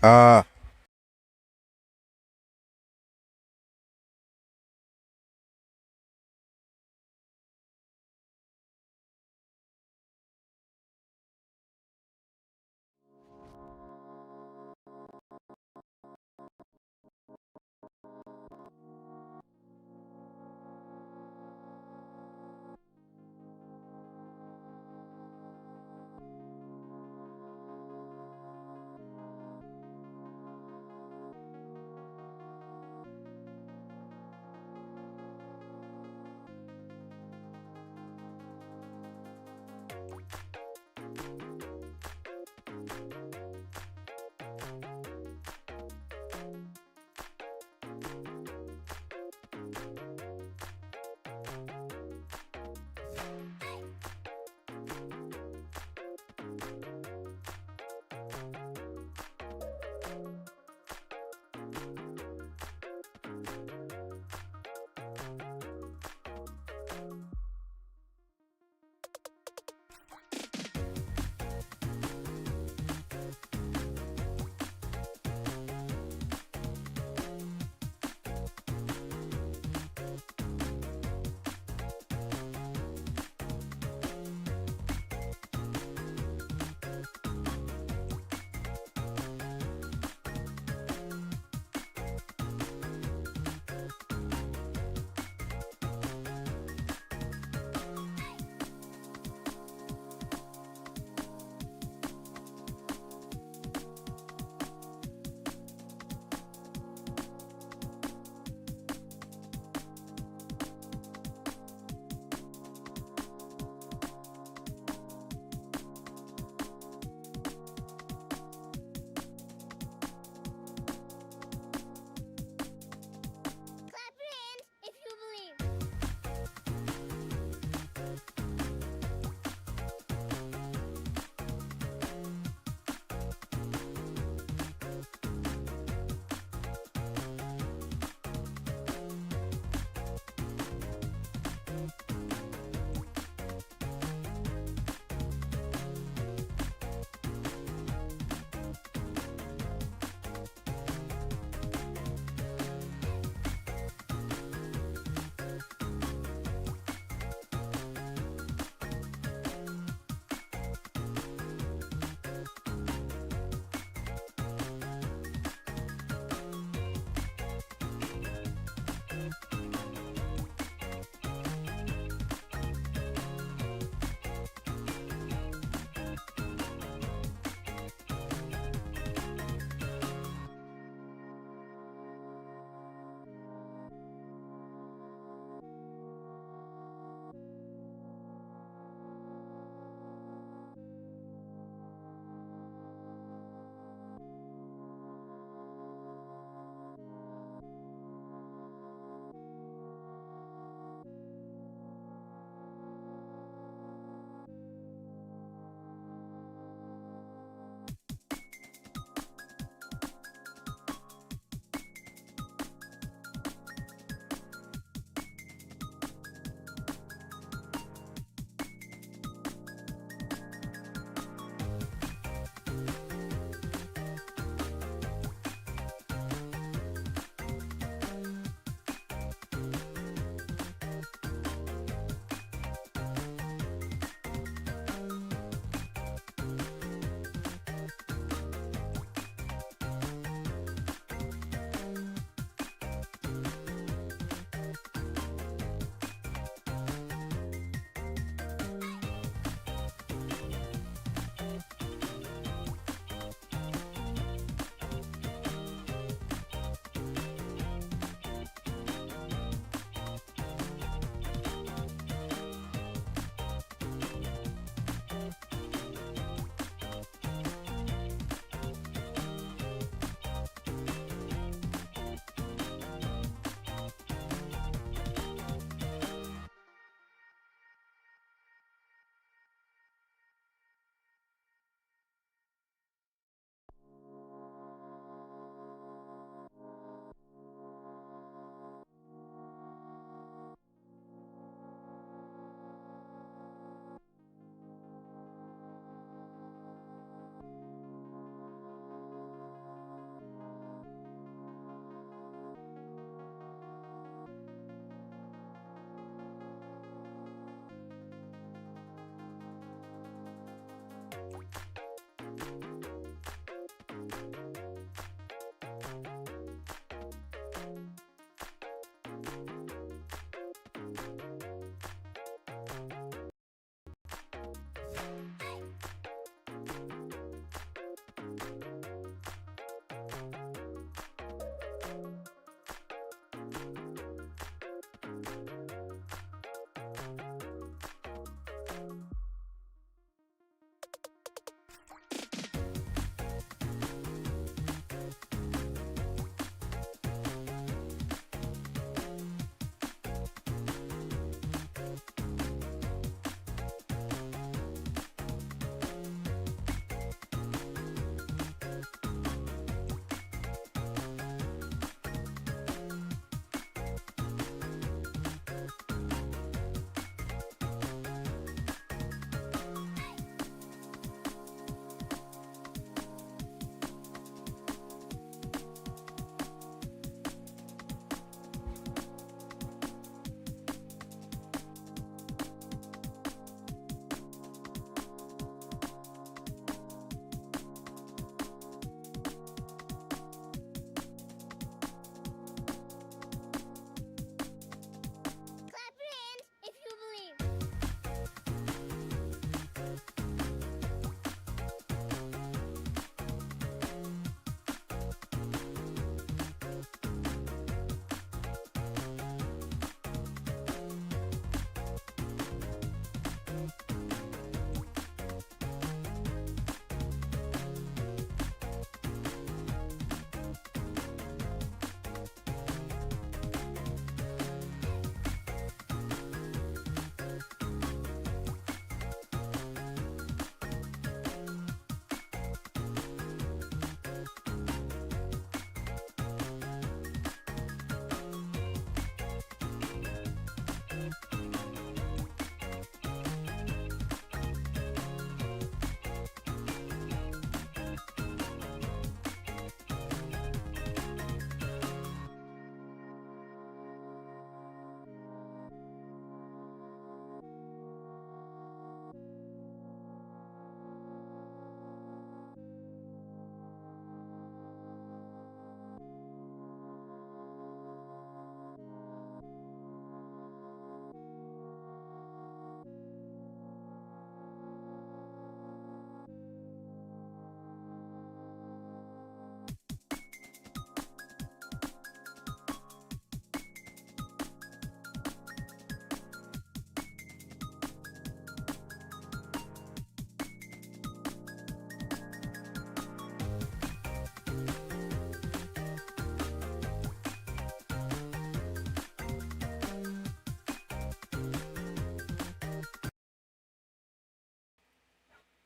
Ah,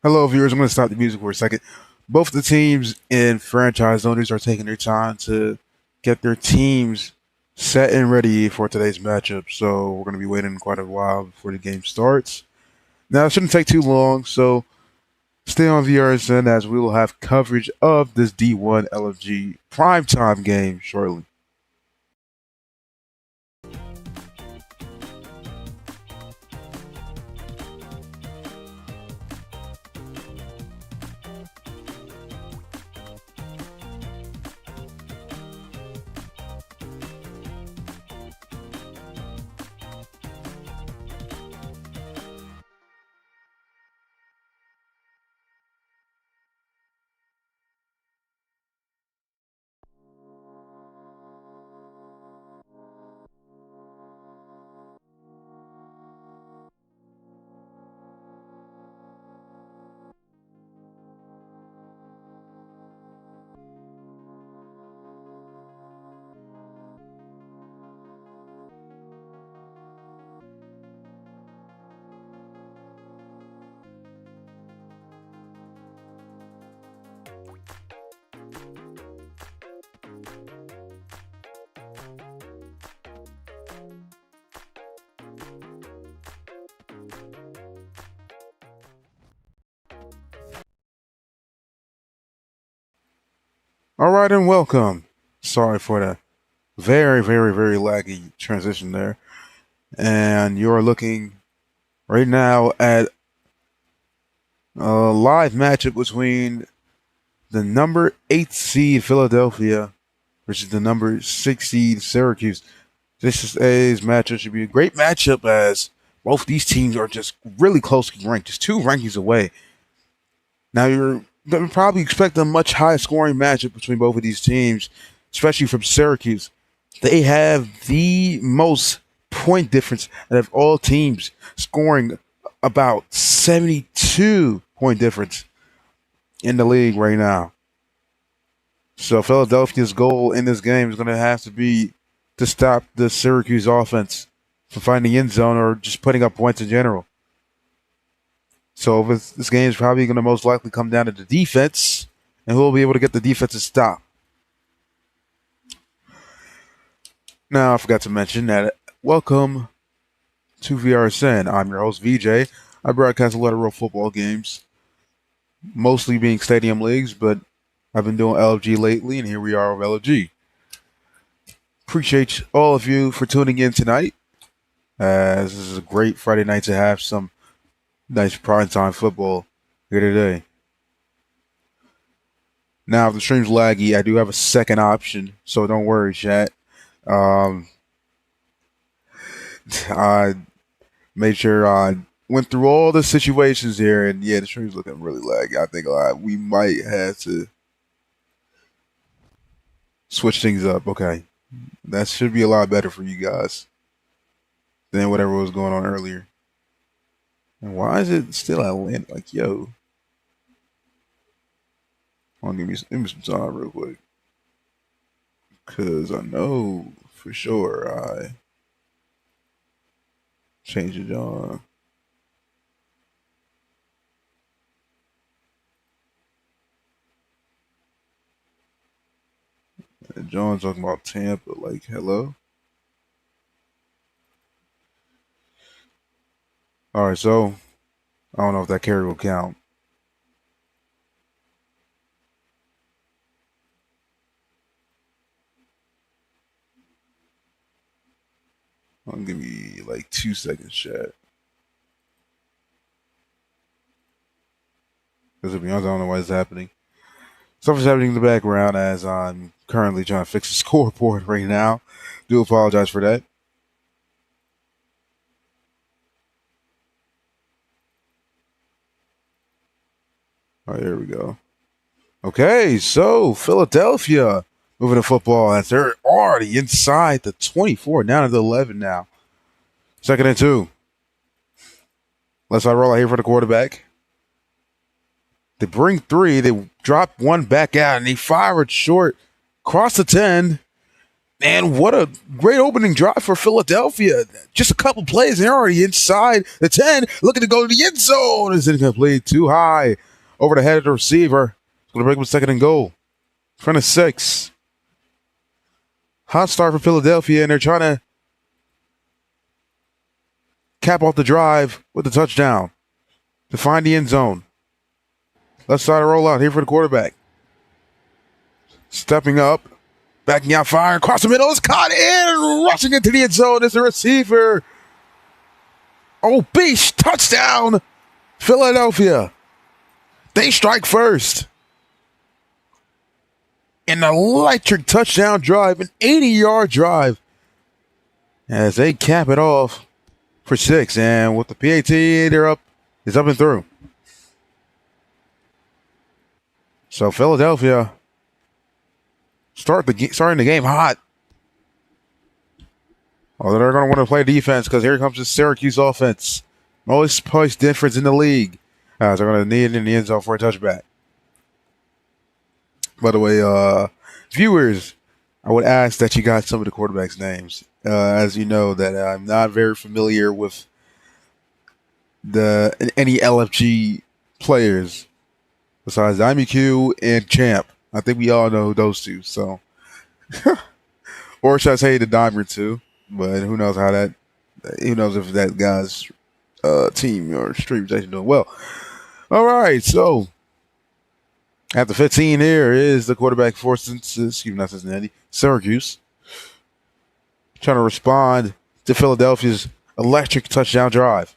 Hello, viewers. I'm going to stop the music for a second. Both the teams and franchise owners are taking their time to get their teams set and ready for today's matchup. So we're going to be waiting quite a while before the game starts. Now, it shouldn't take too long. So stay on VRSN as we will have coverage of this D1 LFG primetime game shortly. All right, and welcome. Sorry for the very laggy transition there. And you're looking right now at a live matchup between the number 8 seed Philadelphia versus the number 6 seed Syracuse. Today's matchup should be a great matchup as both these teams are just really closely ranked, just two rankings away. Now you're going to probably expect a much higher scoring matchup between both of these teams, especially from Syracuse. They have the most point difference out of all teams, scoring about 72 point difference in the league right now. So Philadelphia's goal in this game is going to have to be to stop the Syracuse offense from finding the end zone or just putting up points in general. So this game is probably going to most likely come down to the defense and who will be able to get the defense to stop. Now, I forgot to mention that welcome to VRSN. I'm your host, VJ. I broadcast a lot of real football games, mostly being stadium leagues, but I've been doing LFG lately, and here we are with LFG. Appreciate all of you for tuning in tonight. This is a great Friday night to have some nice primetime football here today. Now, if the stream's laggy, I do have a second option, so don't worry, chat. I made sure I went through all the situations here, and yeah, the stream's looking really laggy. I think we might have to switch things up. Okay, that should be a lot better for you guys than whatever was going on earlier. And why is it still at Atlanta? Like, yo. Hold on, give me some time real quick. Because I know for sure I changed it on. And John talking about Tampa, like, hello? All right, so I don't know if that carry will count. Give me like 2 seconds, chat. Because to be honest, I don't know why it's happening. Stuff is happening in the background as I'm currently trying to fix the scoreboard right now. Do apologize for that. All right, there we go. Okay, so Philadelphia moving the football as they're already inside the 24, down to the 11 now. 2nd and 2. Let's roll out here for the quarterback. They bring 3. They drop 1 back out, and they fire it short. Cross the 10. And what a great opening drive for Philadelphia. Just a couple plays, and they're already inside the 10, looking to go to the end zone. It's incomplete, too high over the head of the receiver. Going to break him second and goal. Front of 6. Hot start for Philadelphia, and they're trying to cap off the drive with the touchdown to find the end zone. Left side rollout here for the quarterback. Stepping up, backing out, firing across the middle. It's caught in, rushing into the end zone is the receiver. Oh, beast, touchdown, Philadelphia. They strike first. An electric touchdown drive, an 80-yard drive, as they cap it off for 6. And with the PAT, they're up. It's up and through. So Philadelphia starting the game hot. Although they're going to want to play defense because here comes the Syracuse offense. Most points difference in the league. They're going to need it in the end zone for a touchback. By the way, viewers, I would ask that you got some of the quarterbacks' names. As you know, that I'm not very familiar with any LFG players besides IMQ and Champ. I think we all know those two. So, or should I say the Dimer too? But who knows how that? Who knows if that guy's team or stream is actually doing well? All right, so at the 15 here is the quarterback for Cincinnati, Syracuse, trying to respond to Philadelphia's electric touchdown drive.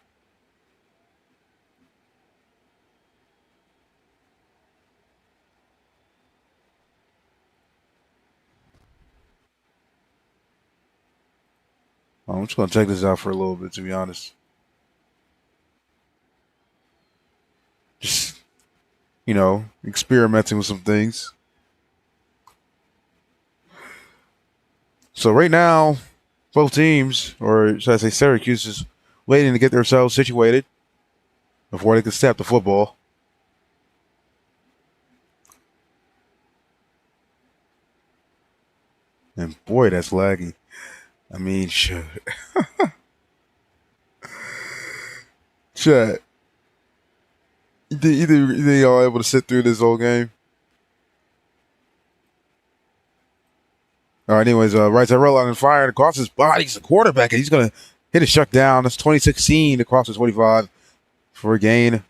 I'm just going to check this out for a little bit, to be honest. Just, experimenting with some things. So right now, both teams, or should I say Syracuse, is waiting to get themselves situated before they can snap the football. And boy, that's laggy. I mean, shit. Chat. You think y'all able to sit through this whole game? All right, anyways, right side rollout and firing across his body. He's a quarterback, and he's going to hit a shut down. That's 2016 across the 25 for a gain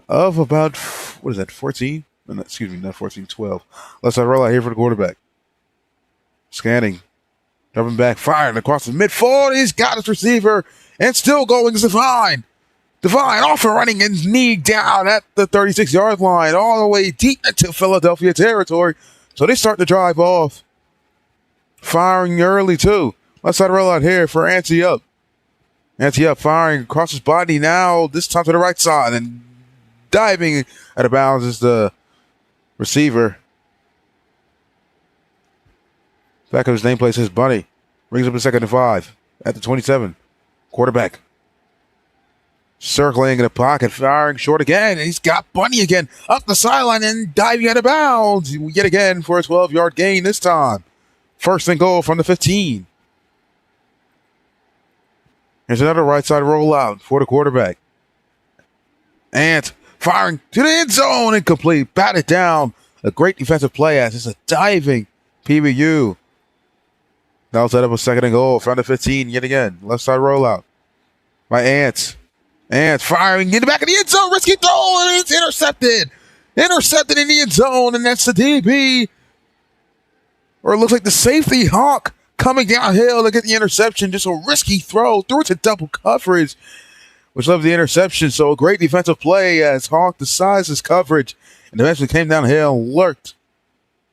of about, 14? Excuse me, not 14, 12. Left side rollout here for the quarterback. Scanning. Dropping back, firing across the midfield. He's got his receiver and still going is Devine. Devine off and running and knee down at the 36-yard line, all the way deep into Philadelphia territory. So they start the drive off. Firing early, too. Left side rollout here for Ante Up. Ante Up firing across his body now, this time to the right side. And diving out of bounds is the receiver. Back of his nameplate says Bunny. Brings up a 2nd and 5 at the 27. Quarterback. Circling in the pocket, firing short again. And he's got Bunny again up the sideline and diving out of bounds yet again for a 12-yard gain this time. 1st and goal from the 15. Here's another right side rollout for the quarterback. Ant firing to the end zone, incomplete. Batted down. A great defensive play as it's a diving PBU. Now set up a 2nd and goal from the 15 yet again. Left side rollout by Ant. Ant firing in the back of the end zone. Risky throw, and it's intercepted. Intercepted in the end zone, and that's the DB. Or it looks like the safety, Hawk, coming downhill to get the interception. Just a risky throw. Threw it to double coverage, which led to the interception. So a great defensive play as Hawk decides his coverage and eventually came downhill and lurked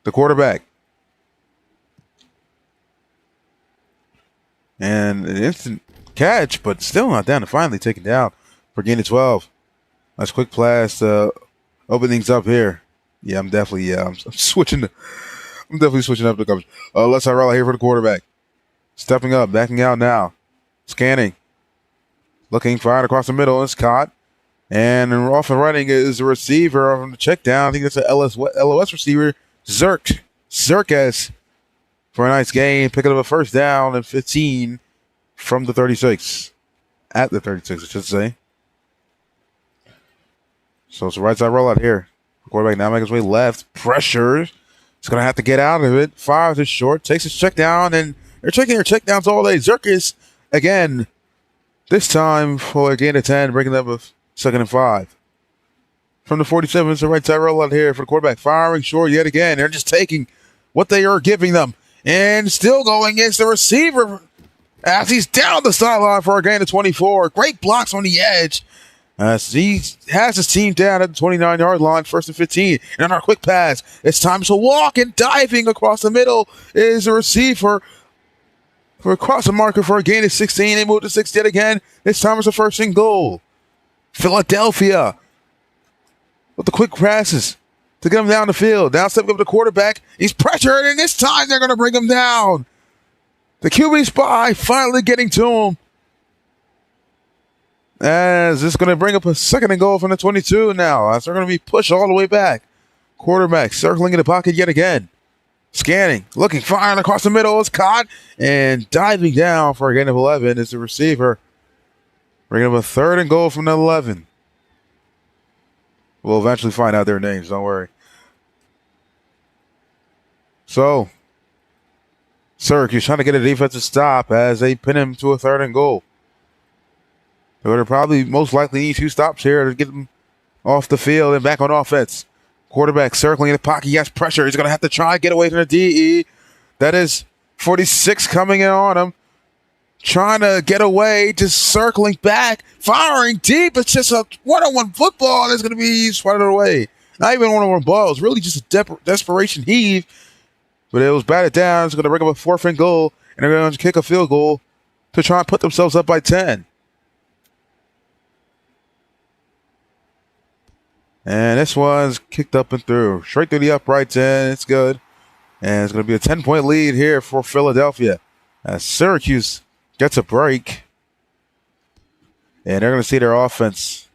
the quarterback. And an instant catch, but still not down and finally taken down for gain of 12. Nice quick pass. Open things up here. Yeah, I'm switching. I'm definitely switching up the coverage. Left side rollout here for the quarterback. Stepping up, backing out now. Scanning. Looking, fired across the middle. It's caught. And off and running is the receiver from the check down. I think that's an LOS receiver. Zerkes for a nice gain, picking up a first down and 15 from the 36. At the 36, I should say. So it's a right side rollout here. Quarterback now making his way left. Pressure. He's going to have to get out of it. Fires it short. Takes his check down. And they're taking their check downs all day. Syracuse, again, this time for a gain of 10, breaking up a 2nd and 5. From the 47, it's a right side rollout here for the quarterback. Firing short yet again. They're just taking what they are giving them. And still going against the receiver as he's down the sideline for a gain of 24. Great blocks on the edge. He has his team down at the 29-yard line, 1st and 15. And on our quick pass, it's time to walk, and diving across the middle is a receiver for across the marker for a gain of 16. They move to 6 yet again. This time it's a 1st and goal. Philadelphia with the quick passes to get him down the field. Now stepping up the quarterback. He's pressured, and this time they're going to bring him down. The QB spy finally getting to him. As this is going to bring up a 2nd and goal from the 22 now. As they're going to be pushed all the way back. Quarterback circling in the pocket yet again. Scanning, looking, firing across the middle. It's caught. And diving down for a gain of 11 is the receiver. Bringing up a 3rd and goal from the 11. We'll eventually find out their names, don't worry. So, Syracuse trying to get a defensive stop as they pin him to a 3rd and goal. They're going to probably most likely need 2 stops here to get him off the field and back on offense. Quarterback circling in the pocket. He has pressure. He's going to have to try and get away from the DE. That is 46 coming in on him. Trying to get away, just circling back, firing deep. It's just a one-on-one football that's going to be swatted away. Not even one-on-one ball. It's really just a desperation heave. But it was batted down. It's going to bring up a 4th and goal. And they're going to kick a field goal to try and put themselves up by 10. And this one's kicked up and through. Straight through the uprights, and it's good. And it's going to be a 10-point lead here for Philadelphia. As Syracuse gets a break. And they're going to see their offense.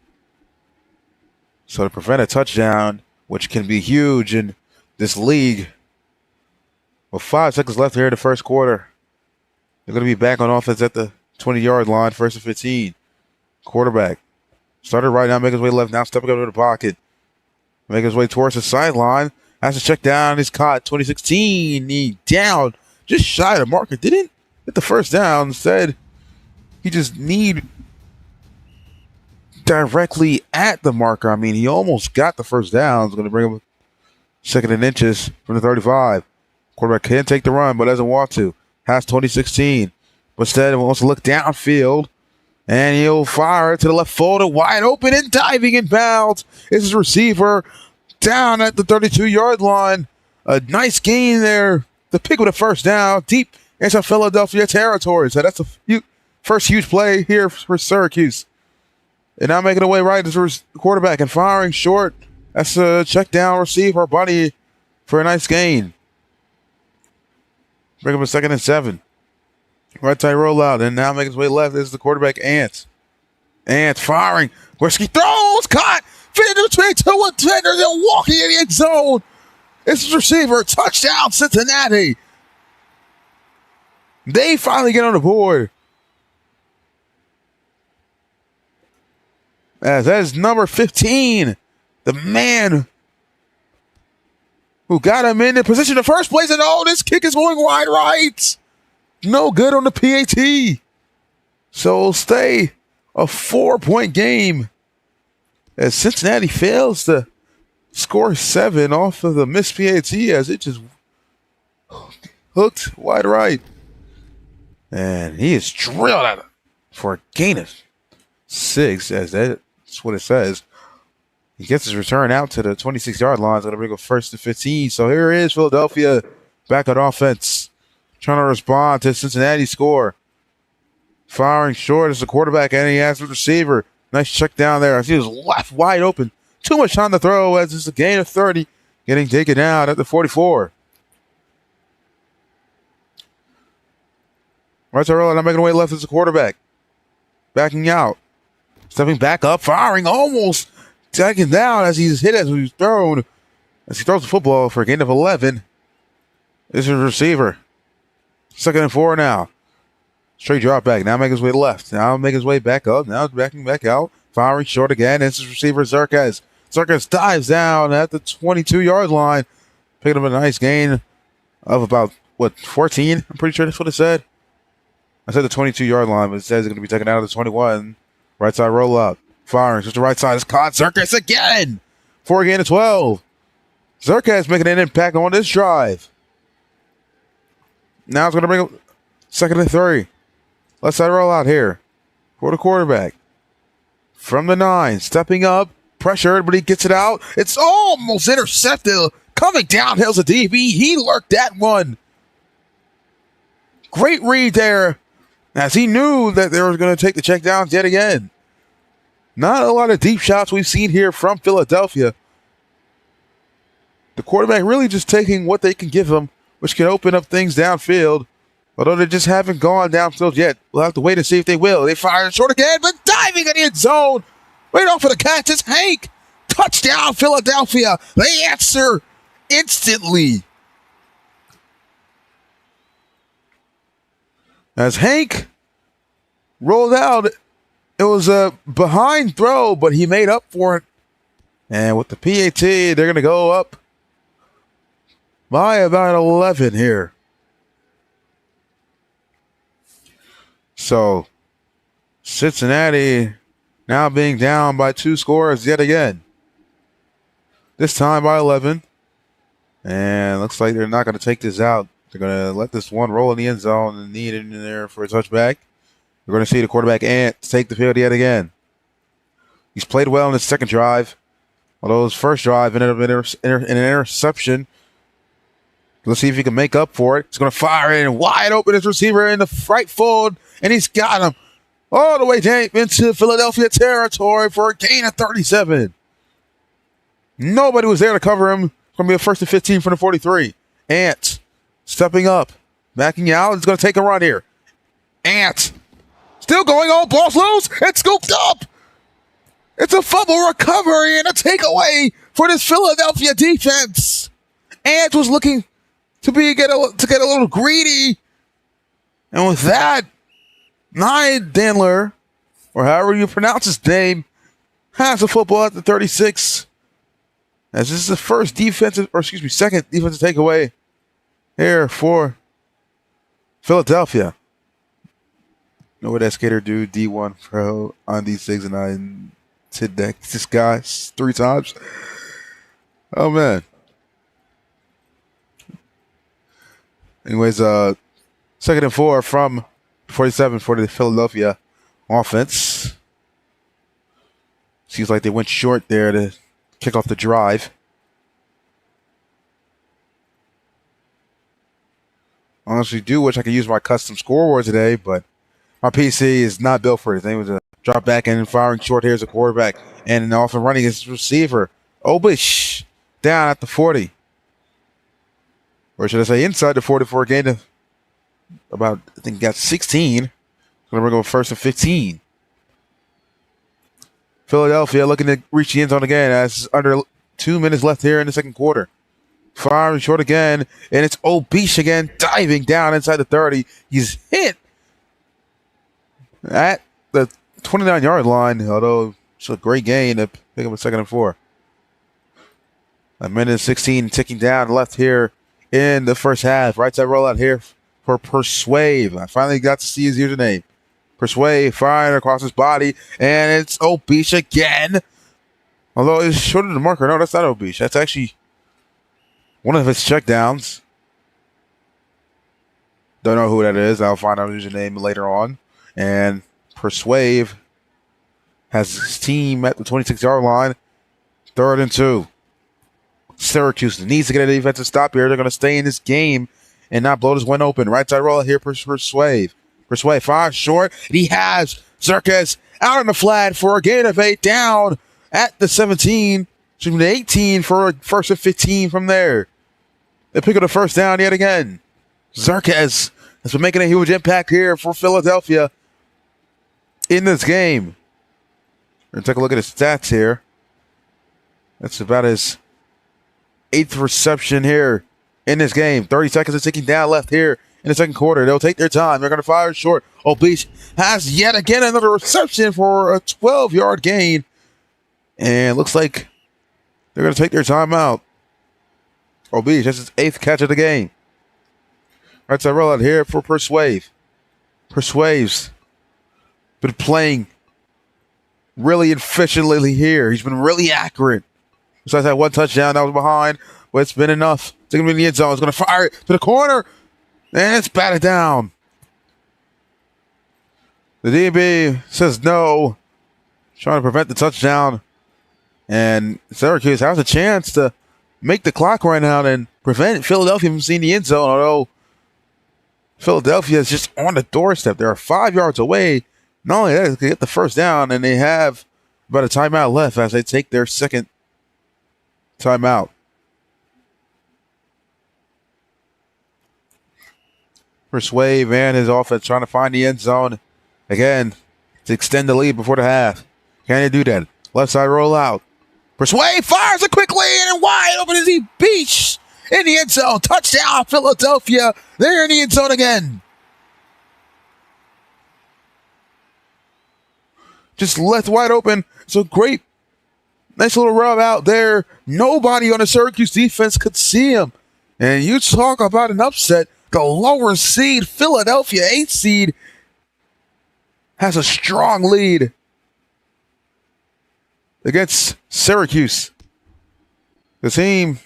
So to prevent a touchdown, which can be huge in this league. With 5 seconds left here in the first quarter. They're going to be back on offense at the 20-yard line, 1st and 15. Quarterback. Started right now, making his way left, now stepping up to the pocket. Making his way towards the sideline. Has to check down. He's caught. 2016. He down. Just shy of the marker. Didn't get the first down. Instead, he just kneed directly at the marker. I mean, he almost got the first down. It's going to bring him 2nd and inches from the 35. Quarterback can take the run, but doesn't want to. Has 2016. But instead, wants to look downfield. And he'll fire to the left shoulder, wide open and diving in bounds. This is receiver down at the 32-yard line. A nice gain there. The pick with a first down deep into Philadelphia territory. So that's the first huge play here for Syracuse. And now making away right to the quarterback and firing short. That's a check down receiver, Bunny, for a nice gain. Bring him a 2nd and 7. Right side rollout, and now making his way left is the quarterback, Ant. Ant firing. Whiskey throws, caught. Fit between 2 defenders and walking in the end zone. This is receiver. Touchdown, Cincinnati. They finally get on the board. As that is number 15. The man who got him in the position in the first place. And oh, this kick is going wide right. No good on the PAT. So it'll stay a 4-point game as Cincinnati fails to score 7 off of the missed PAT as it just hooked wide right. And he is drilled at it for a gain of 6, as that's what it says. He gets his return out to the 26-yard line. It's going to bring up 1st and 15. So here is Philadelphia back on offense. Trying to respond to Cincinnati's score. Firing short as the quarterback, and he has the receiver. Nice check down there. I see he was left wide open. Too much time to throw as it's a gain of 30. Getting taken out at the 44. Right to roll, and I'm making away left as the quarterback. Backing out. Stepping back up, firing, almost taken down as he's hit as he's thrown. As he throws the football for a gain of 11. This is a receiver. Second and 4 now. Straight drop back. Now making his way left. Now making his way back up. Now backing back out. Firing short again. It's his receiver, Syracuse. Syracuse dives down at the 22-yard line. Picking up a nice gain of about, 14? I'm pretty sure that's what it said. I said the 22-yard line, but it says it's going to be taken out of the 21. Right side rollout. Firing. Just the right side is caught. Syracuse again. 4 gain to 12. Syracuse making an impact on this drive. Now it's going to bring up second and 3. Left side rollout here for the quarterback. From the 9, stepping up, pressured, but he gets it out. It's almost intercepted. Coming downhill's a DB. He lurked that one. Great read there, as he knew that they were going to take the checkdowns yet again. Not a lot of deep shots we've seen here from Philadelphia. The quarterback really just taking what they can give him, which can open up things downfield. Although they just haven't gone downfield yet. We'll have to wait and see if they will. They fire it short again, but diving in the end zone. Right off of the catch is Hank. Touchdown, Philadelphia. They answer instantly. As Hank rolled out, it was a behind throw, but he made up for it. And with the PAT, they're going to go up by about 11 here. So, Cincinnati now being down by 2 scores yet again. This time by 11. And looks like they're not going to take this out. They're going to let this one roll in the end zone and need it in there for a touchback. We're going to see the quarterback Ant take the field yet again. He's played well in his second drive. Although his first drive ended up in an interception. Let's see if he can make up for it. He's going to fire in wide open his receiver in the right fold. And he's got him all the way deep into Philadelphia territory for a gain of 37. Nobody was there to cover him. It's going to be a first and 15 from the 43. Ant stepping up, backing out. He's going to take a run here. Ant still going on. Ball's loose. It's scooped up. It's a fumble recovery and a takeaway for this Philadelphia defense. Ant was looking to get a little greedy. And with that, Dandler, or however you pronounce his name, has the football at the 36. As this is the second defensive takeaway here for Philadelphia. Know what that skater do, D1 Pro on D6, and I did this guy 3 times. Oh, man. Anyways, second and 4 from 47 for the Philadelphia offense. Seems like they went short there to kick off the drive. Honestly, do wish I could use my custom scoreboard today, but my PC is not built for it. They was a drop back and firing short here as a quarterback, and off and running his receiver. Obish down at the 40. Or should I say inside the 44, gain of about, I think, got 16. Going to go first and 15. Philadelphia looking to reach the end zone again as under 2 minutes left here in the second quarter. Firing short again, and it's Obish again, diving down inside the 30. He's hit at the 29-yard line, although it's a great gain to pick up a second and 4. A minute and 16 ticking down left here in the first half. Right side rollout here for Persuade. I finally got to see his username. Persuade firing across his body, and it's Obish again. Although it's short of the marker. No, that's not Obish. That's actually one of his checkdowns. Don't know who that is. I'll find out his username later on. And Persuade has his team at the 26-yard line. 3rd and 2. Syracuse needs to get a defensive stop here. They're going to stay in this game and not blow this one open. Right side roll here for Persuade. Persuade fires short. And he has Syracuse out on the flat for a gain of 8 down at the 17. Excuse me, the 18 for a first and 15 from there. They pick up the first down yet again. Syracuse has been making a huge impact here for Philadelphia in this game. We're going to take a look at his stats here. That's about his 8th reception here in this game. 30 seconds of ticking down left here in the second quarter. They'll take their time. They're going to fire short. Beach has yet again another reception for a 12-yard gain. And looks like they're going to take their time out. Beach, that's his 8th catch of the game. Right side rollout here for Persuave. Persuave's been playing really efficiently here. He's been really accurate. Besides that one touchdown that was behind, but it's been enough. It's going to be in the end zone. It's going to fire it to the corner, and it's batted down. The DB says no, trying to prevent the touchdown. And Syracuse has a chance to make the clock run out and prevent Philadelphia from seeing the end zone, although Philadelphia is just on the doorstep. They're 5 yards away. Not only that, they get the first down, and they have about a timeout left as they take their second timeout. Persuave and his offense trying to find the end zone again to extend the lead before the half. Can they do that? Left side roll out. Persuave fires it quickly and wide open as he beats in the end zone. Touchdown, Philadelphia. They're in the end zone again. Just left wide open. So great. Nice little rub out there. Nobody on the Syracuse defense could see him. And you talk about an upset. The lower seed, Philadelphia, 8th seed, has a strong lead against Syracuse. The team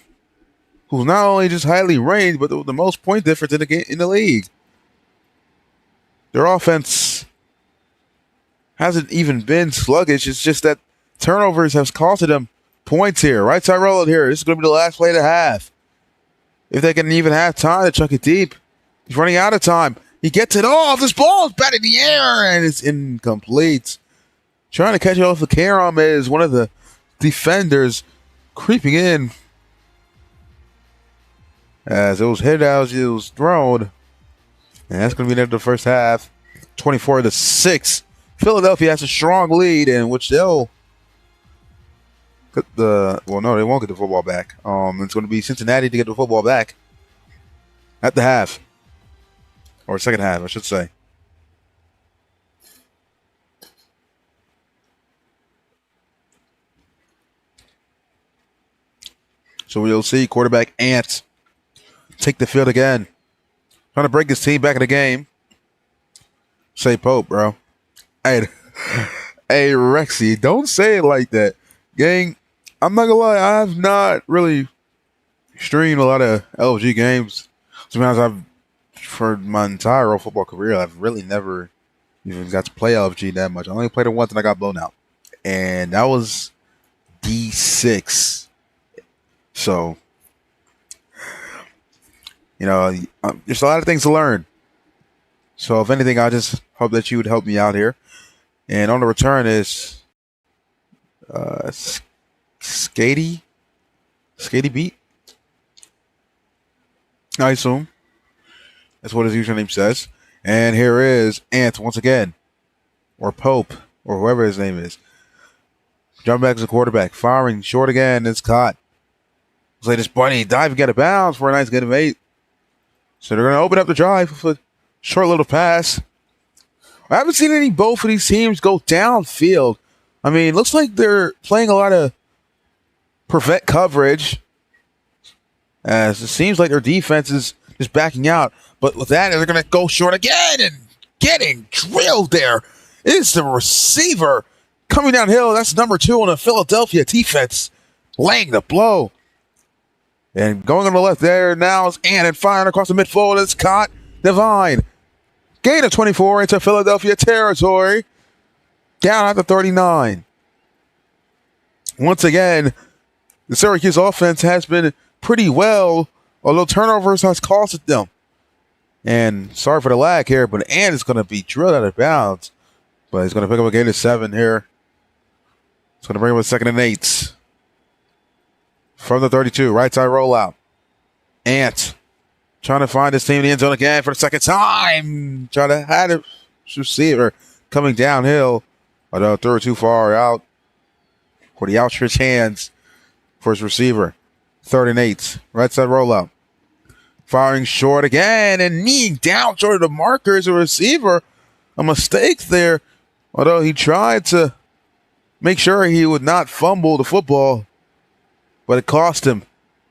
who's not only just highly ranked, but the most point difference in the league. Their offense hasn't even been sluggish. It's just that turnovers have costed them points here. Right side roll here. This is going to be the last play of the half. If they can even have time to chuck it deep. He's running out of time. He gets it off. This ball is batted in the air, and it's incomplete. Trying to catch it off the carom is one of the defenders creeping in. As it was hit as it was thrown. And that's going to be the end of the first half. 24-6. Philadelphia has a strong lead in which they'll get the... Well, no, they won't get the football back. It's going to be Cincinnati to get the football back at the half. Or second half, I should say. So we'll see quarterback Ant take the field again. Trying to break his team back in the game. Say Pope, bro. Hey, Rexy, don't say it like that. Gang, I'm not gonna lie, I've not really streamed a lot of LFG games. Sometimes for my entire football career, I've really never even got to play LFG that much. I only played it once and I got blown out. And that was D6. So, there's a lot of things to learn. So, if anything, I just hope that you would help me out here. And on the return is Skatey Beat, I assume. That's what his username says. And here is Ant once again. Or Pope. Or whoever his name is. Jump back as a quarterback. Firing short again. It's caught. Looks like this bunny diving out of bounds for a nice gain of 8. So they're going to open up the drive with a short little pass. I haven't seen any both of these teams go downfield. I mean, looks like they're playing a lot of prevent coverage. As it seems like their defense is just backing out. But with that, they're going to go short again and getting drilled there. It's the receiver coming downhill. That's number 2 on the Philadelphia defense, laying the blow. And going on the left there now is Ann and firing across the midfield. It's caught. Divine. Gain of 24 into Philadelphia territory. Down at the 39. Once again, the Syracuse offense has been pretty well, although turnovers has costed them. And sorry for the lag here, but Ann is going to be drilled out of bounds. But he's going to pick up a gain of 7 here. It's going to bring him a 2nd and 8. From the 32, right side rollout. Ant trying to find his team in the end zone again for the second time. Trying to have a receiver coming downhill. Although threw it too far out for the outstretched hands for his receiver. 3rd and 8, right side rollout. Firing short again and kneeing down short of the marker as a receiver. A mistake there, although he tried to make sure he would not fumble the football, but it cost him.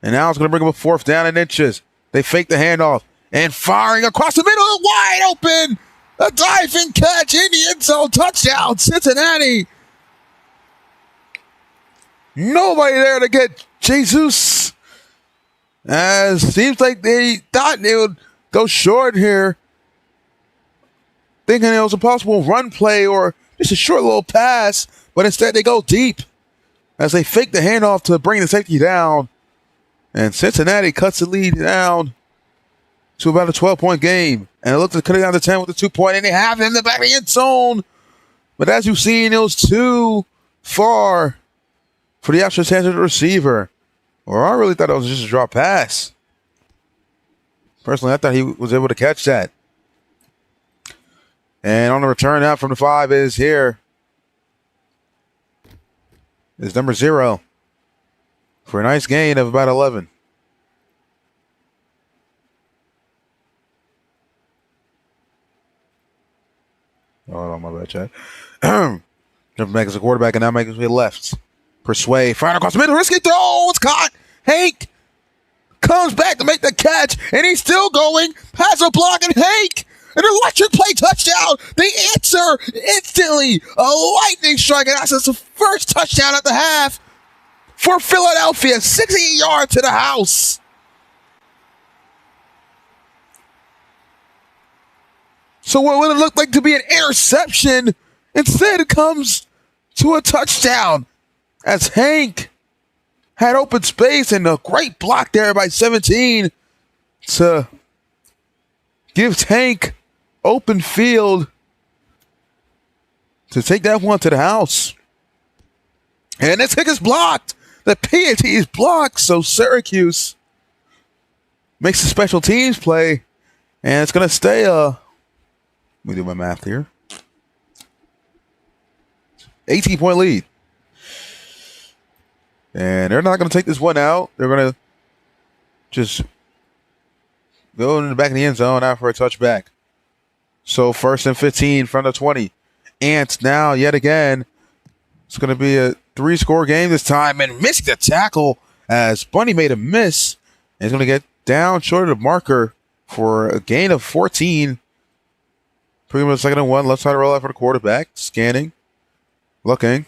And now it's going to bring him a 4th down and inches. They fake the handoff and firing across the middle, wide open. A diving catch in the end zone, touchdown, Cincinnati. Nobody there to get Jesus. As seems like they thought they would go short here, thinking it was a possible run play or just a short little pass, but instead they go deep as they fake the handoff to bring the safety down. And Cincinnati cuts the lead down to about a 12-point game. And it looks like cutting down to 10 with the 2-point, and they have it in the back of the end zone. But as you've seen, it was too far for the extra chance of the receiver. Or I really thought it was just a drop pass. Personally, I thought he was able to catch that. And on the return out from the 5 is here. Is number 0 for a nice gain of about 11. Hold on, my bad, Chad. Jumping back as a quarterback and now making his way left. Persuade, firing across the middle, risky throw, it's caught. Hank comes back to make the catch, and he's still going. Has a block, and Hank, an electric play touchdown. They answer instantly. A lightning strike, and that's his first touchdown at the half for Philadelphia. 68 yards to the house. So what would it look like to be an interception? Instead, it comes to a touchdown as Hank had open space and a great block there by 17 to give Hank open field to take that one to the house. And this kick is blocked. The PAT is blocked, so Syracuse makes a special teams play, and it's going to stay let me do my math here. 18-point lead. And they're not going to take this one out. They're going to just go in the back of the end zone after a touchback. So 1st and 15 from the 20. Ants now, yet again, it's going to be a 3-score game this time. And missed the tackle as Bunny made a miss. And he's going to get down short of the marker for a gain of 14. Pretty much 2nd and 1. Left side roll out for the quarterback. Scanning. Looking.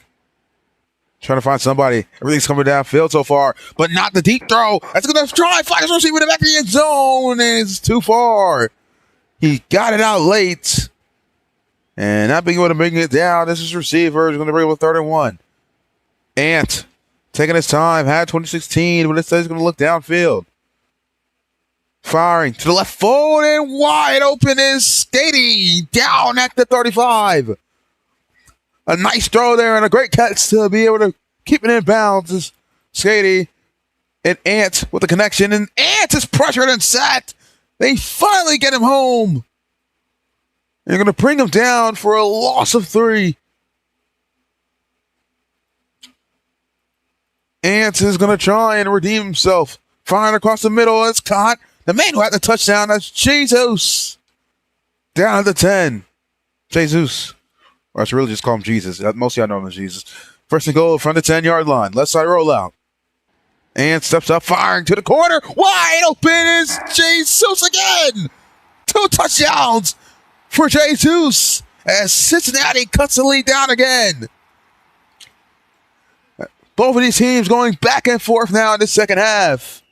Trying to find somebody. Everything's coming downfield so far, but not the deep throw. That's going to try. Fires receiver in the back of the end zone, and it's too far. He got it out late, and not being able to bring it down. This is receiver. He's going to bring it with 3rd and 1. Ant taking his time. Had 2016, but it says he's going to look downfield. Firing to the left foot, and wide open is Skady down at the 35. A nice throw there and a great catch to be able to keep it in bounds. Is Skady and Ant with the connection, and Ant is pressured and sacked. They finally get him home. They're going to bring him down for a loss of 3. Ant is going to try and redeem himself. Firing across the middle. It's caught. The man who had the touchdown, that's Jesus. Down at the 10. Jesus. Or I should really just call him Jesus. Most of y'all know him as Jesus. 1st and goal from the 10-yard line. Left side rollout. And steps up, firing to the corner. Wide open is Jesus again. 2 touchdowns for Jesus as Cincinnati cuts the lead down again. Both of these teams going back and forth now in the second half.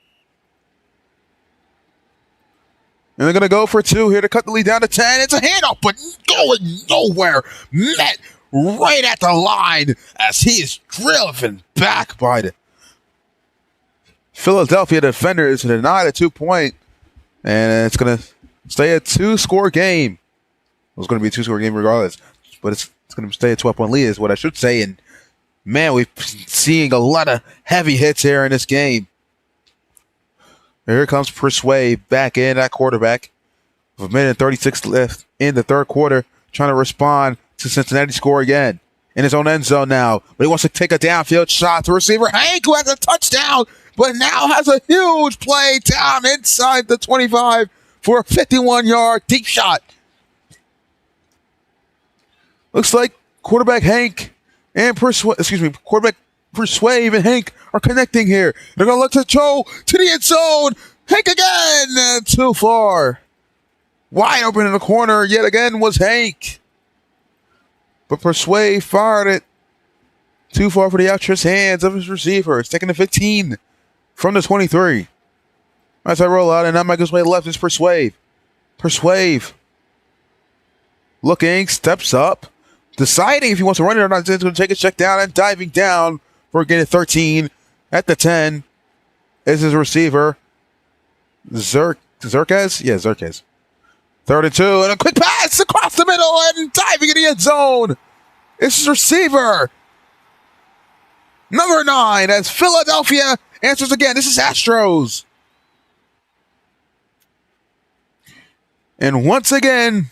And they're going to go for 2 here to cut the lead down to 10. It's a handoff, but going nowhere. Met right at the line as he is driven back by the Philadelphia defenders to deny the 2-point. And it's going to stay a 2-score game. It was going to be a 2-score game regardless. But it's going to stay a 12-point lead is what I should say. And, man, we've been seeing a lot of heavy hits here in this game. Here comes Persuade back in at quarterback with 1:36 left in the 3rd quarter, trying to respond to Cincinnati score again. in his own end zone now. But he wants to take a downfield shot to receiver Hank, who has a touchdown, but now has a huge play down inside the 25 for a 51-yard deep shot. Looks like quarterback Hank and quarterback Persuave and Hank are connecting here. They're going to look to Joe to the end zone. Hank again, too far. Wide open in the corner yet again was Hank. But Persuave fired it too far for the outstretched hands of his receiver. It's taking the 15 from the 23. As I roll out, and now make his way left is Persuave. Persuave looking, steps up, deciding if he wants to run it or not. He's going to take a check down and diving down for getting 13 at the 10 is his receiver. Zerkez? Yeah, Zerkez. 32, and a quick pass across the middle and diving in the end zone. It's his receiver. Number 9 as Philadelphia answers again. This is Astros. And once again,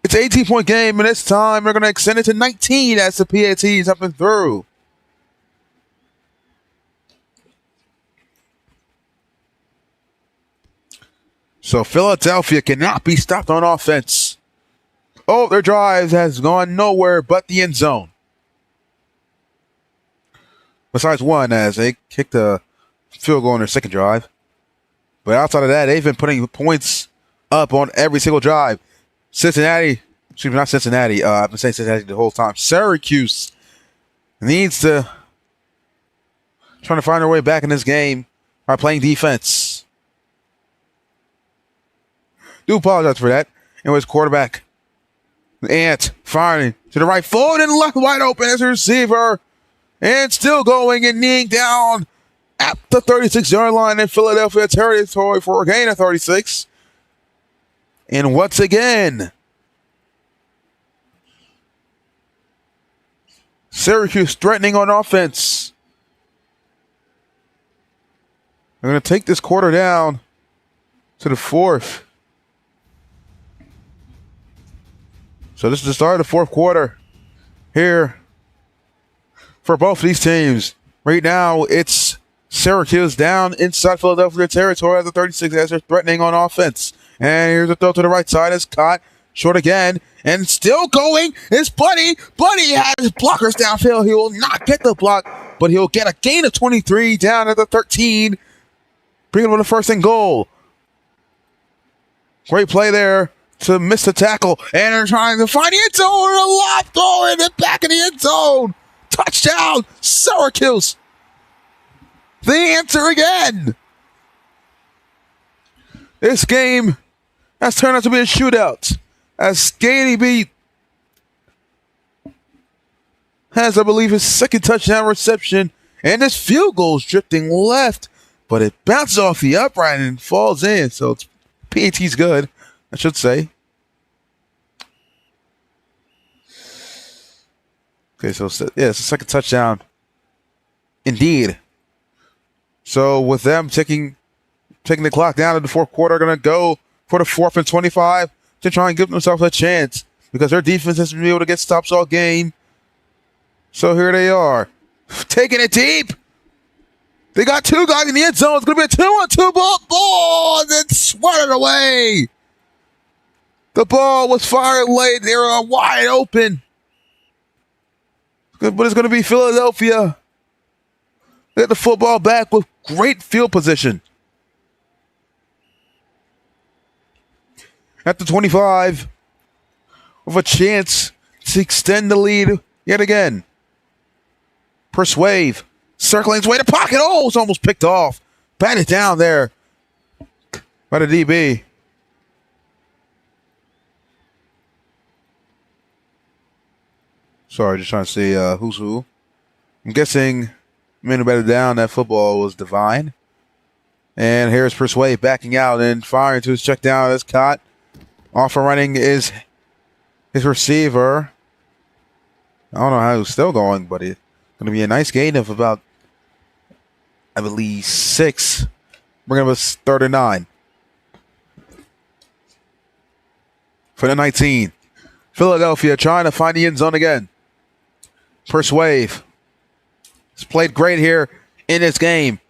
it's an 18-point game, and this time they're going to extend it to 19 as the PAT is up and through. So Philadelphia cannot be stopped on offense. Oh, their drive has gone nowhere but the end zone. Besides one, as they kicked a field goal on their second drive. But outside of that, they've been putting points up on every single drive. I've been saying Cincinnati the whole time. Syracuse needs to trying to find their way back in this game by playing defense. Do apologize for that. Anyways, quarterback Ant firing to the right foot and left wide open as a receiver. And still going and kneeing down at the 36-yard line in Philadelphia territory for a gain of 36. And once again, Syracuse threatening on offense. They're going to take this quarter down to the 4th. So this is the start of the 4th quarter here for both these teams. Right now, it's Syracuse down inside Philadelphia territory at the 36 as they're threatening on offense. And here's a throw to the right side. It's caught short again. And still going is Buddy. Buddy has blockers downfield. He will not get the block, but he'll get a gain of 23 down at the 13. Bringing him to the 1st and goal. Great play there to miss the tackle. And they're trying to find the end zone. A lob throw in the back of the end zone. Touchdown, Syracuse. The answer again. This game has turned out to be a shootout. As Skaney Beat has, I believe, his 2nd touchdown reception. And this field goal is drifting left. But it bounces off the upright and falls in. So it's PAT's good, I should say. Okay, so yeah, it's the 2nd touchdown. Indeed. So with them taking the clock down in the 4th quarter, going to go for the 4th and 25 to try and give themselves a chance because their defense has been able to get stops all game. So here they are, taking it deep. They got 2 guys in the end zone. It's going to be a 2-on-2 ball, and then swatted away. The ball was fired late. They were wide open. But it's going to be Philadelphia. They get the football back with great field position. At the 25, with a chance to extend the lead yet again. Persuave, circling his way to pocket. Oh, it's almost picked off. Batted down there by the DB. Sorry, just trying to see who's who. I'm guessing men who batted down that football was Divine. And here's Persuade backing out and firing to his check down. That's caught. Off and running is his receiver. I don't know how he's still going, but it's going to be a nice gain of about, I believe, 6. Bringing up a 3rd and 9. For the 19. Philadelphia trying to find the end zone again. Persuade. He's played great here in this game.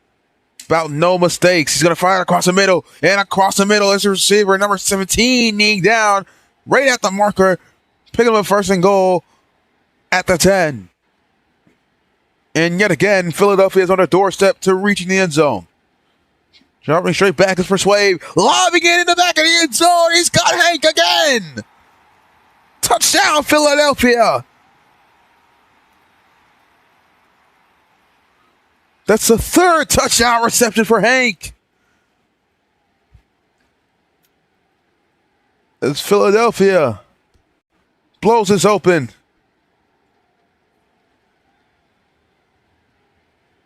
About no mistakes. He's going to fire across the middle. And across the middle is the receiver, number 17, kneeing down right at the marker. Picking up first and goal at the 10. And yet again, Philadelphia is on their doorstep to reaching the end zone. Jumping straight back is Persuade. Lobbing it in the back of the end zone. He's got Hank again. Touchdown, Philadelphia. That's the third touchdown reception for Hank. As Philadelphia blows this open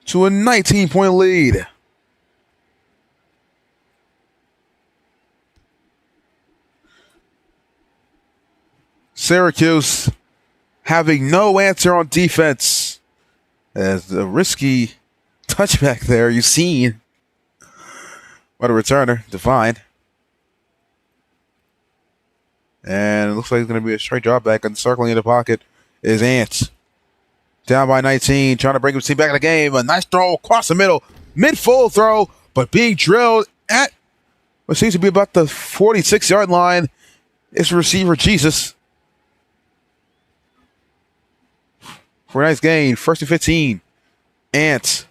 to a 19-point lead. Syracuse having no answer on defense as the risky touchback there you've seen. What a returner, Divine. And it looks like it's going to be a straight drop back, and circling in the pocket is Ants. Down by 19, trying to bring his team back in the game. A nice throw across the middle, mid-full throw, but being drilled at what seems to be about the 46-yard line is receiver Jesus. For a nice gain, 1st and 15. Ants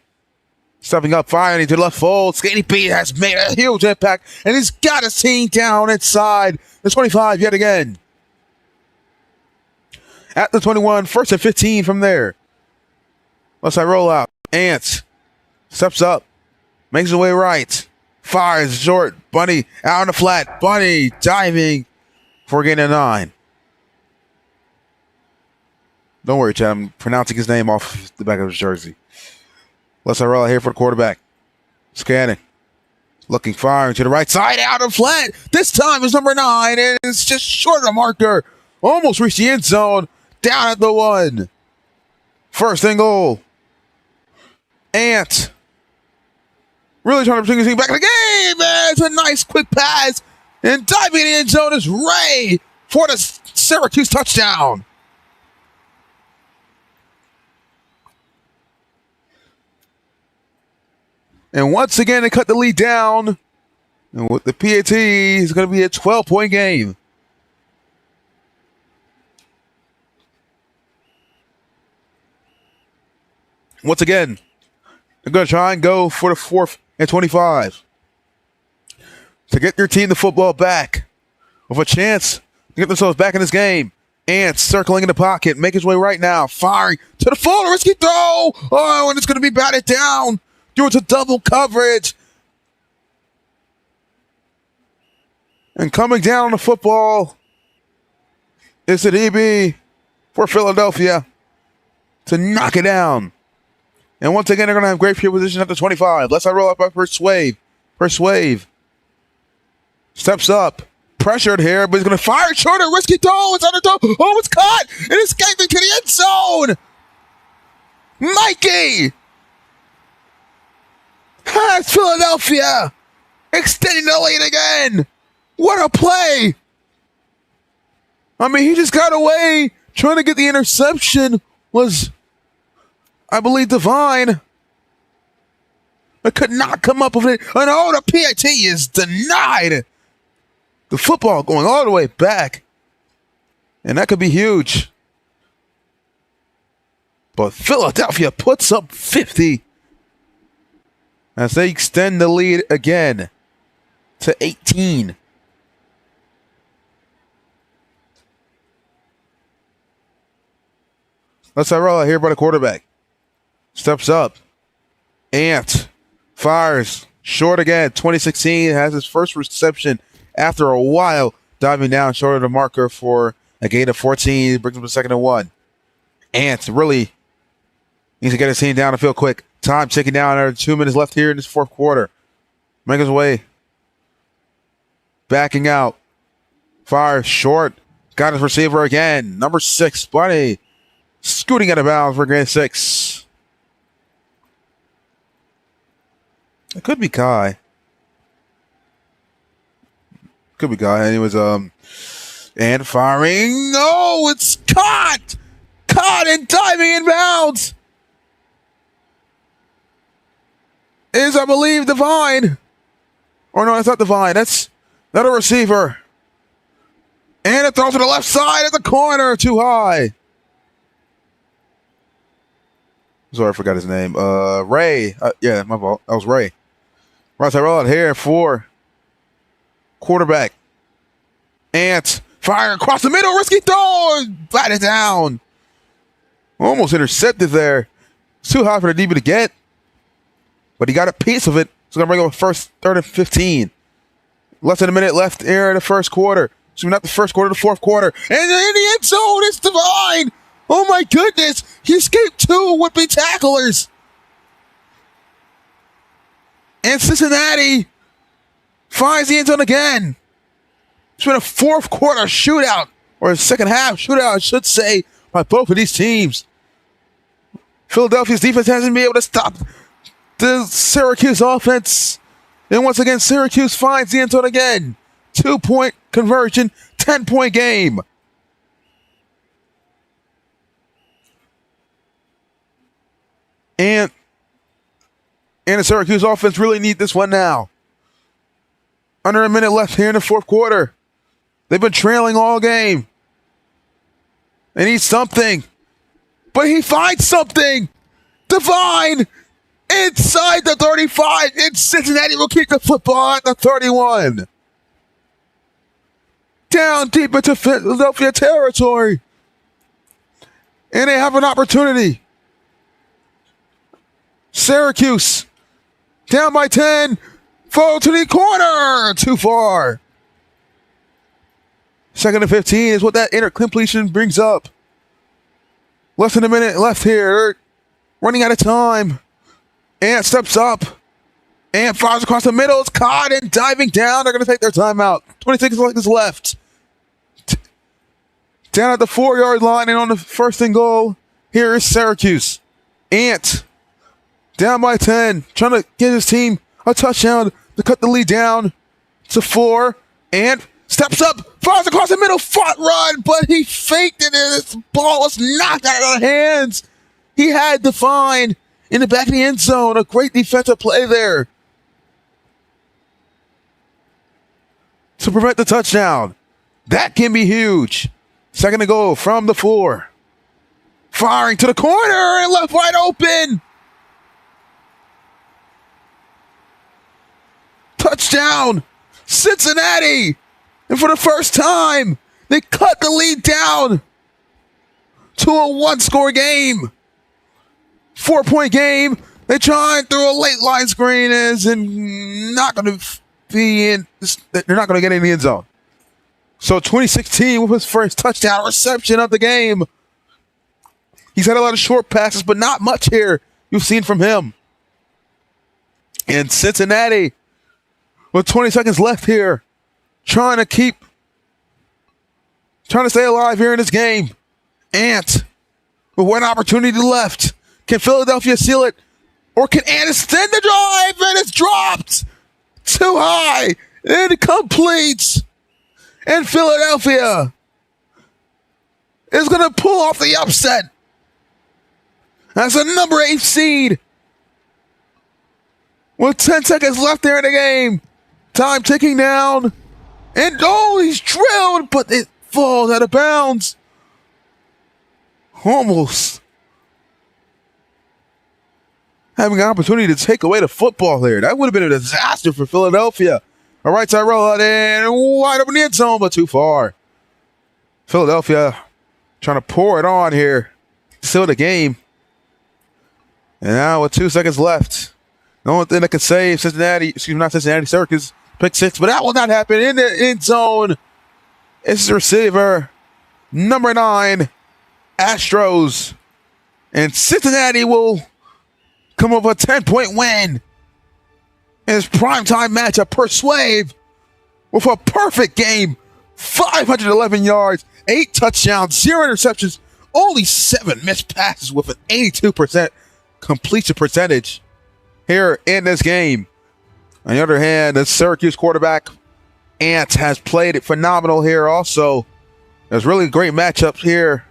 stepping up, firing to the left fold. Skaty P has made a huge impact, and he's got his team down inside the 25 yet again. At the 21, 1st and 15 from there. Let's roll out. Ants steps up, makes his way right, fires short. Bunny out on the flat. Bunny diving for a gain of 9. Don't worry, Chad. I'm pronouncing his name off the back of his jersey. Let's roll out here for the quarterback. Scanning. Looking, firing to the right side, out of flat. This time is number 9, and it's just short of the marker. Almost reached the end zone. Down at the 1. 1st and goal. Ant. Really trying to bring his team back in the game, man. It's a nice quick pass. And diving in the end zone is Ray for the Syracuse touchdown. And once again, they cut the lead down. And with the PAT, it's going to be a 12-point game. Once again, they're going to try and go for the 4th and 25. To get their team the football back. With a chance to get themselves back in this game. Ants circling in the pocket, making his way right now. Firing to the full, risky throw. Oh, and it's going to be batted down. Due to double coverage. And coming down on the football is the DB for Philadelphia to knock it down. And once again, they're going to have great field position at the 25. Let's roll up by Persuade. Persuade steps up. Pressured here, but he's going to fire it short. A risky throw. It's under throw. Oh, it's caught. It is escaping to the end zone. Mikey has Philadelphia extending the lead again. What a play. I mean, he just got away trying to get the interception. Was, I believe, Divine. But could not come up with it. And oh, the PAT is denied. The football going all the way back. And that could be huge. But Philadelphia puts up 50. As they extend the lead again to 18. Let's roll out here by the quarterback. Steps up. Ant fires short again. 2016 has his first reception after a while. Diving down short of the marker for a gain of 14. Brings him to 2nd and 1. Ant really needs to get his team down the field quick. Time ticking down. There are 2 minutes left here in this 4th quarter. Making his way. Backing out. Fire short. Got his receiver again. Number 6, Bunny. Scooting out of bounds for gain 6. It could be Kai. Could be Kai. Anyways, and firing. No, it's caught. Caught caught and diving in bounds is, I believe, Divine. Or no, it's not Divine. That's not a receiver. And it throws to the left side at the corner, too high. Sorry, I forgot his name. Ray. Yeah, my fault. That was Ray. Right side roll out here for quarterback. Ant fire across the middle. Risky throw. Batted down. Almost intercepted there. It's too high for the DB to get. But he got a piece of it. So going to bring up first, 3rd and 15. Less than a minute left here in the first quarter. So not the first quarter, the fourth quarter. And in the end zone, it's Divine. Oh my goodness. He escaped 2 would-be tacklers. And Cincinnati finds the end zone again. It's been a fourth quarter shootout, or a second half shootout, I should say, by both of these teams. Philadelphia's defense hasn't been able to stop the Syracuse offense. And once again, Syracuse finds the end zone again. 2-point conversion, 10-point game. And the Syracuse offense really need this one now. Under a minute left here in the fourth quarter. They've been trailing all game. They need something. But he finds something. Divine inside the 35. And Cincinnati will keep the football at the 31. Down deep into Philadelphia territory. And they have an opportunity. Syracuse down by 10. Fall to the corner. Too far. 2nd and 15 is what that incompletion brings up. Less than a minute left here. Running out of time. Ant steps up. Ant fires across the middle. It's caught and diving down. They're going to take their timeout. 26 seconds left. Down at the 4-yard line and on the 1st and goal. Here is Syracuse. Ant down by 10. Trying to get his team a touchdown to cut the lead down to 4. Ant steps up, fires across the middle, fought run, but he faked it and this ball was knocked out of the hands. He had to find in the back of the end zone. A great defensive play there to prevent the touchdown. That can be huge. 2nd to go from the 4. Firing to the corner and left wide open. Touchdown, Cincinnati. And for the first time, they cut the lead down to a 1-score game. 4-point game. They tried through a late line screen and not going to be in. They're not going to get in the end zone. So 2016 with his first touchdown reception of the game. He's had a lot of short passes, but not much here you've seen from him. And Cincinnati, with 20 seconds left here, trying to stay alive here in this game. Ant, with one opportunity left. Can Philadelphia seal it? Or can Ant extend the drive? And it's dropped too high. And it completes. And Philadelphia is going to pull off the upset as a number 8 seed. With 10 seconds left there in the game. Time ticking down. And he's drilled, but it falls out of bounds. Almost having an opportunity to take away the football there. That would have been a disaster for Philadelphia. A right side roll out and wide open in the end zone, but too far. Philadelphia trying to pour it on here to seal the game. And now with 2 seconds left, the only thing that can save Syracuse, pick 6, but that will not happen in the end zone. It's the receiver, number 9, Astros. And Cincinnati will come up with a 10-point win in his primetime matchup. Persuade with a perfect game. 511 yards, 8 touchdowns, 0 interceptions, only 7 missed passes with an 82% completion percentage here in this game. On the other hand, the Syracuse quarterback, Ant, has played it phenomenal here also. There's really great matchups here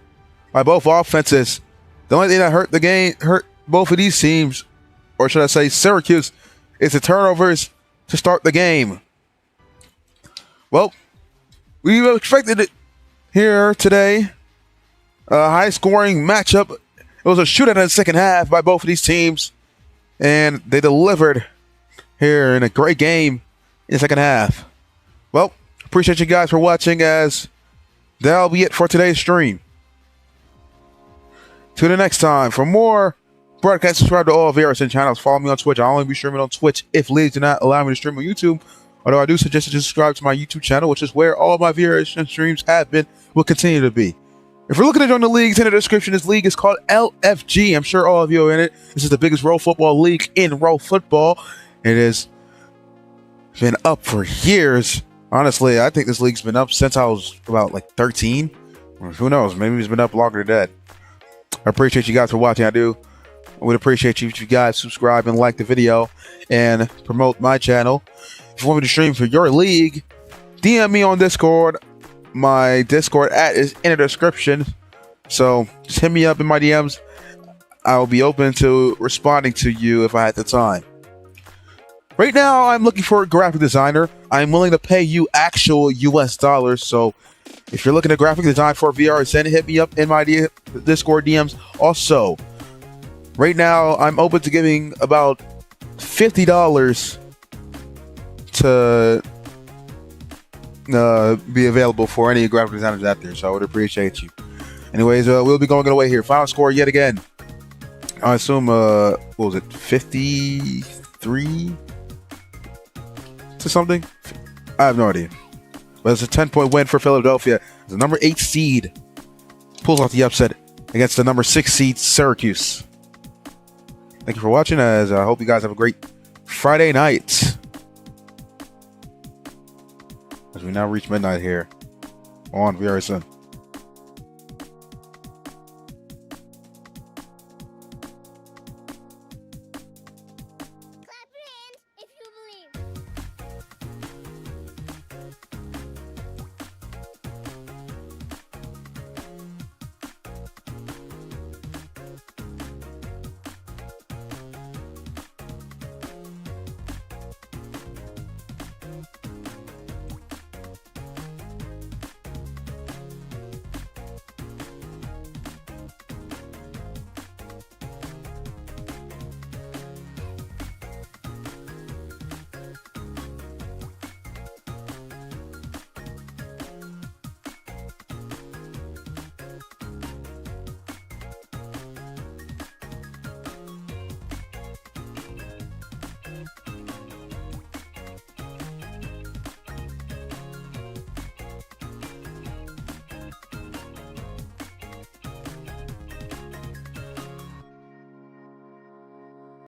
by both offenses. The only thing that hurt both of these teams, or should I say Syracuse, is the turnovers to start the game. Well, we expected it here today. A high-scoring matchup. It was a shootout in the second half by both of these teams, and they delivered here in a great game in the second half. Well, appreciate you guys for watching, as that'll be it for today's stream. Tune in next time for more broadcasts. Subscribe to all VRSN channels. Follow me on Twitch. I'll only be streaming on Twitch if leagues do not allow me to stream on YouTube. Although I do suggest you subscribe to my YouTube channel, which is where all my VRSN streams have been, will continue to be. If you're looking to join the leagues, in the description, this league is called LFG. I'm sure all of you are in it. This is the biggest roll football league in roll football. It has been up for years. Honestly, I think this league's been up since I was about like 13. Or who knows? Maybe it's been up longer than that. I appreciate you guys for watching. I would appreciate you if you guys subscribe and like the video and promote my channel. If you want me to stream for your league, DM me on Discord. My Discord is in the description. So just hit me up in my DMs. I'll be open to responding to you if I had the time. Right now, I'm looking for a graphic designer. I'm willing to pay you actual US dollars. So if you're looking to graphic design for VRSN, hit me up in my Discord DMs. Also, right now, I'm open to giving about $50 to be available for any graphic designers out there. So I would appreciate you. Anyways, we'll be going away here. Final score yet again. I assume, what was it, 53 to something? I have no idea. But it's a 10-point win for Philadelphia. The number 8 seed pulls off the upset against the number 6 seed Syracuse. Thank you for watching, as I hope you guys have a great Friday night. As we now reach midnight here on VRSN.